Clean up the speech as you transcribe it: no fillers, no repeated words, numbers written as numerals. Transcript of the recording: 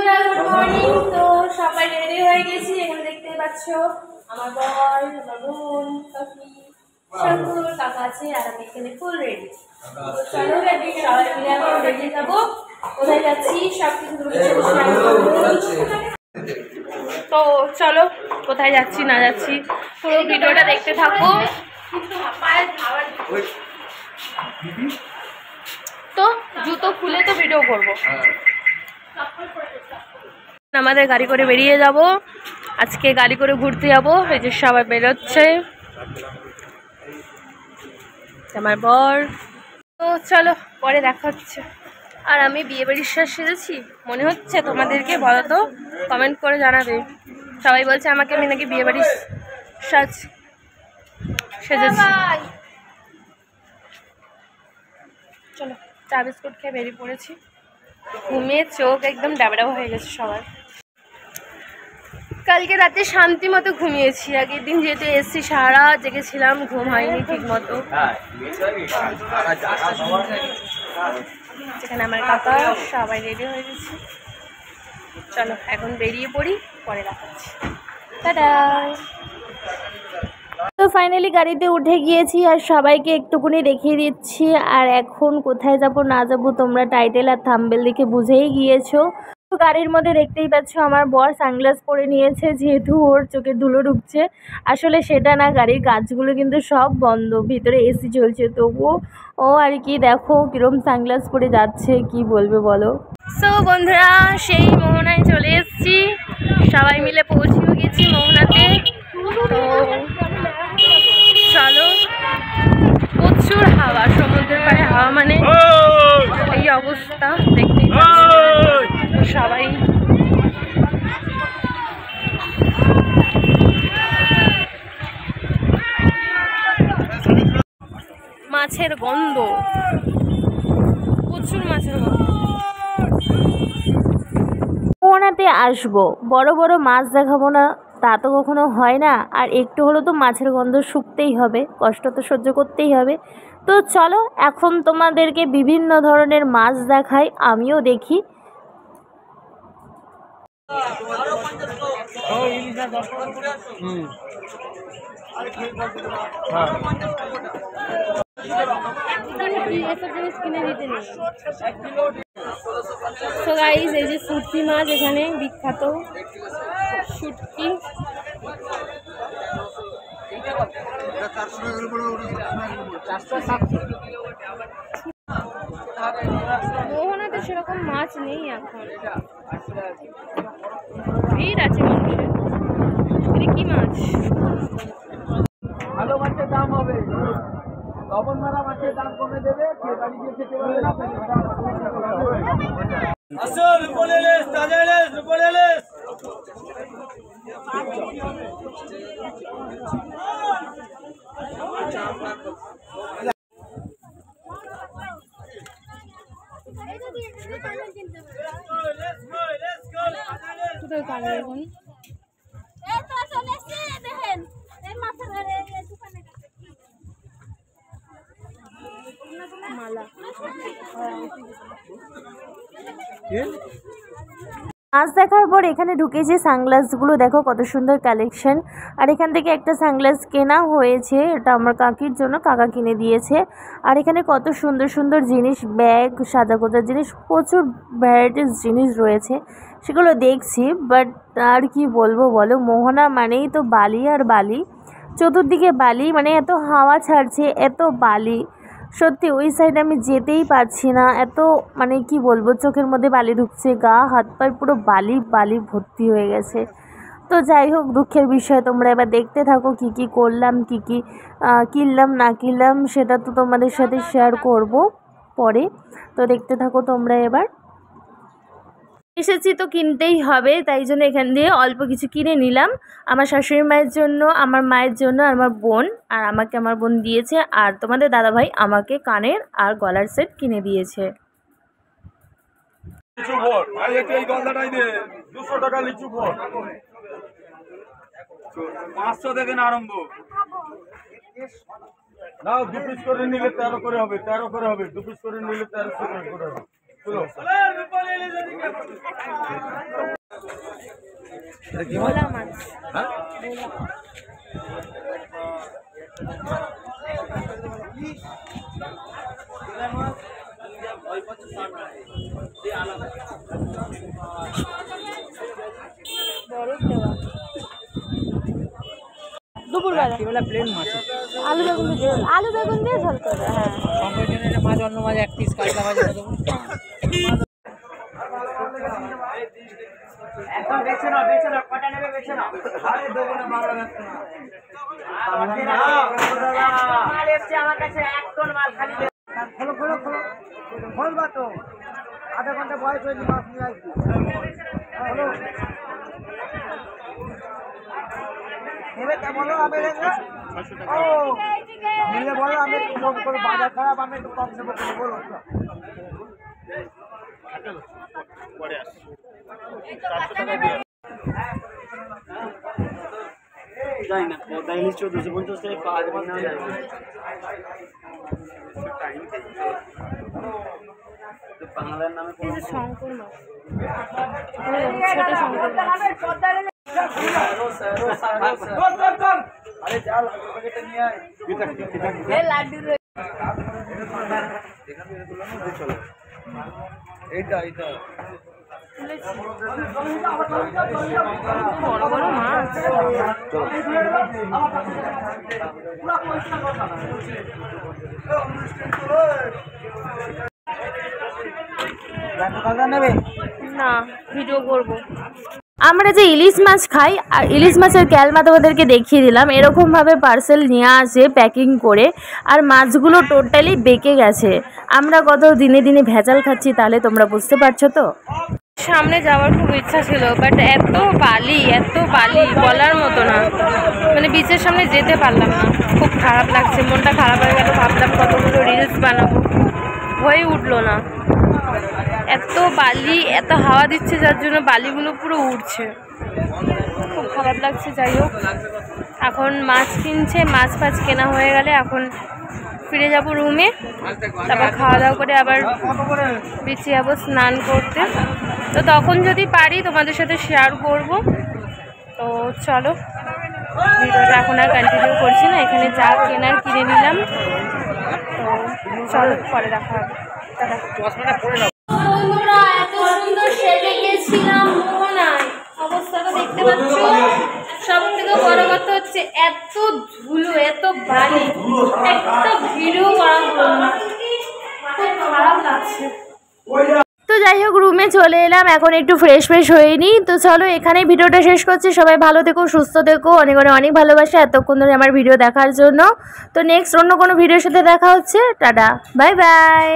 বন্ধুরা good morning. তো সবাই রেডি হয়ে গেছি, এখানে দেখতে পাচ্ছ আমার বর, আমার বোন, কাকি, শাশুর, কাকা আছে আর আমি এখানে ফুল রেডি। তো চলো সবাই মিলে এখন বেরিয়ে যাবো। কোথায় যাচ্ছি সব কিছু তো চলো কোথায় যাচ্ছি না যাচ্ছি পুরো ভিডিওটা দেখতে থাকো। তো জুতো খুলে তো ভিডিও করবো। আমাদের গাড়ি করে বেরিয়ে যাব, আজকে গাড়ি করে ঘুরতে যাব। এই যে সবাই বেরোচ্ছে, আমার বর। তো চলো পরে দেখা হচ্ছে। আর আমি বিয়ে বাড়ির সাজ সেজেছি মনে হচ্ছে তোমাদেরকে? বলো তো, কমেন্ট করে জানাবে। সবাই বলছে আমাকে আমি নাকি বিয়ে বাড়ির সাজ সেজেছি। চলো চা বিস্কুট খেয়ে বেরিয়ে পড়েছি। ঘুমিয়ে চোখ একদম ডাবডাবা হয়ে গেছে সবার। কালকে রাতে শান্তি মতো ঘুমিয়েছি, আগের দিন যেহেতু এসছি সারা জেগেছিলাম, ঘুম হয়নি ঠিক মতো। যেখানে আমার কাকা সবাই রেডি হয়ে গেছে। চলো এখন বেরিয়ে পড়ি, পরে দেখাচ্ছি। টাটা। তো ফাইনালি গাড়িতে উঠে গিয়েছি আর সবাইকে একটুকুনি দেখিয়ে দিচ্ছি। আর এখন কোথায় যাব না যাব তোমরা টাইটেল আর থাম্বনেল দেখে বুঝেই গিয়েছো। তো গাড়ির মধ্যে দেখতেই পাচ্ছ আমার বর সানগ্লাস পরে নিয়েছে, যেহেতু ওর চোখে ধুলো ঢুকছে। আসলে সেটা না, গাড়ির কাঁচগুলো কিন্তু সব বন্ধ, ভিতরে এসি চলছে, তবুও ও আর কি দেখো কিরম সানগ্লাস পরে যাচ্ছে, কি বলবে বলো। সো বন্ধুরা সেই মোহনায় চলে এসেছি, সবাই মিলে পৌঁছেও গেছি মোহনাতে। তো চলো, প্রচুর হাওয়া, সমুদ্রের পাড়ে হাওয়া মানে এই অবস্থা দেখতেই পাচ্ছি সবাই। মাছের গন্ধ, প্রচুর মাছের গন্ধ। মোহনাতে আসবো, বড় বড় মাছ দেখাবো না তা তো কখনো হয় না, আর একটু হলেও তো মাছের গন্ধ শুকতেই হবে, কষ্ট তো সহ্য করতেই হবে। তো চলো এখন তোমাদেরকে বিভিন্ন ধরনের মাছ দেখাই, আমিও দেখি। তো গাইস এই যে শুটকি মাছ এখানে বিখ্যাত, শুটকি। মোহনাতে সেরকম মাছ নেই এখন, ভিড় আছে মানুষের। কি মাছ? ভালো মাছের দাম হবে, লবণ মারা মাছের দাম কমে দেবে, বাড়ি গিয়ে খেতে পারবে না। আসল রূপোল ইলিশ, তাজা ইলিশ, রূপোল ইলিশ। কোথায় কালো এখন? মালা মাছ দেখার পর এখানে ঢুকেছে সানগ্লাসগুলো, দেখো কত সুন্দর কালেকশন। আর এখান থেকে একটা সানগ্লাস কেনা হয়েছে, এটা আমার কাকির জন্য, কাকা কিনে দিয়েছে। আর এখানে কত সুন্দর সুন্দর জিনিস, ব্যাগ, সাজা গোজার জিনিস, প্রচুর ভ্যারাইটিস জিনিস রয়েছে, সেগুলো দেখছি। বাট আর কি বলবো বলো, মোহনা মানেই তো বালি আর বালি, চতুর্দিকে বালি, মানে এত হাওয়া ছাড়ছে, এত বালি, সত্যি ওই সাইডে আমি যেতেই পারছি না, এত মানে কি বলবো, চোখের মধ্যে বালি ঢুকছে, গা হাত পায়ে পুরো বালি বালি ভর্তি হয়ে গেছে। তো যাই হোক, দুঃখের বিষয়। তোমরা এবার দেখতে থাকো কি কি করলাম, কি কি কিনলাম না কিনলাম, সেটা তো তোমাদের সাথে শেয়ার করব পরে। তো দেখতে থাকো তোমরা। এবার এসেছি তো কিনতেই হবে, তাই জন্য এখান দিয়ে অল্প কিছু কিনে নিলাম, আমার শাশুড়ি মায়ের জন্য, আমার মায়ের জন্য, আর আমার বোন, আর আমাকে আমার বোন দিয়েছে, আর তোমাদের দাদাভাই আমাকে কানের আর গলার সেট কিনে দিয়েছে। নাও 2 পিস করে নিলে 13 করে হবে, 13 করে হবে, 2 পিস করে নিলে 1300 করে হবে। ভোলা মাছ। দুপুরবেলা প্লেন মাছ, আলু বেগুন দিয়ে ঝোল করবে। হ্যাঁ, মাছ অন্য মাছ 1 পিস কালকা মাছ দেবো। একদম বেছে নাও কটা নেবে বেছে নাও। আরে দেবো না, বাংলা রাখতে না। মাল এসছে আমার কাছে 1 টন মাল খালি। খোলো খোলবা তো, আধা ঘন্টা বয়স হয়নি, মাছ নিয়ে আসছি। হ্যালো নেবে তা বলো, আমি ও নিলে বলো, আমি একটু কম করে, বাজার খারাপ, আমি একটু কম দেবো বলো। পরে আসছি 400 টাকা দিয়ে যাই না, পদ্মা ইলিশ 1450 টাকা পাওয়া যাবে না। বাংলার নামে শঙ্কর মাছ, ছোট শঙ্কর মাছ। আরে যা লাগবে নিয়ে আয়। এইটা বড় বড় মাছ। না, ভিডিও করবো। আমরা যে ইলিশ মাছ খাই, আর ইলিশ মাছের ক্যালমা তোমাদেরকে দেখিয়ে দিলাম। এরকমভাবে পার্সেল নিয়ে আসে প্যাকিং করে, আর মাছগুলো টোটালি বেঁকে গেছে। আমরা কত দিনে দিনে ভেজাল খাচ্ছি, তাহলে তোমরা বুঝতে পারছো তো। সামনে যাওয়ার খুব ইচ্ছা ছিল, বাট এত বালি বলার মতো না, মানে বিচের সামনে যেতে পারলাম না। খুব খারাপ লাগছে, মনটা খারাপ হয়ে গেল। ভাবলাম কতগুলো রিলস বানাবো, হয়ে উঠলো না। এত বালি, এত হাওয়া দিচ্ছে, যার জন্য বালিগুলো পুরো উড়ছে, খুব খারাপ লাগছে। যাই হোক, এখন মাছ কিনছে, মাছ ফাছ কেনা হয়ে গেলে এখন ফিরে যাব রুমে, তারপর খাওয়া দাওয়া করে আবার বিচে যাবো স্নান করতে। তো তখন যদি পারি তোমাদের সাথে শেয়ার করব। তো চলো, ভিডিওটা এখন আর কন্টিনিউ করছি না, এখানে যা কেনার কিনে নিলাম। তো চলো, পরে দেখা হবে। বন্ধুরা, এত সুন্দর সেজে গেছিলাম, অবস্থাটা দেখতে পাচ্ছ। সব থেকে বড় কথা হচ্ছে এত ধুলো, এত বালি, একটা ভিডিও করা হলো না, খুব খারাপ লাগছে। তো যাই হোক, রুমে চলে এলাম, এখন একটু ফ্রেশ হয়ে নিই। তো চলো, এখানেই ভিডিওটা শেষ করছি। সবাই ভালো থেকো, সুস্থ থেকো, অনেক ভালোবাসা এতক্ষণ ধরে আমার ভিডিও দেখার জন্য। তো নেক্সট অন্য কোনো ভিডিওর সাথে দেখা হচ্ছে। Tata, bye bye.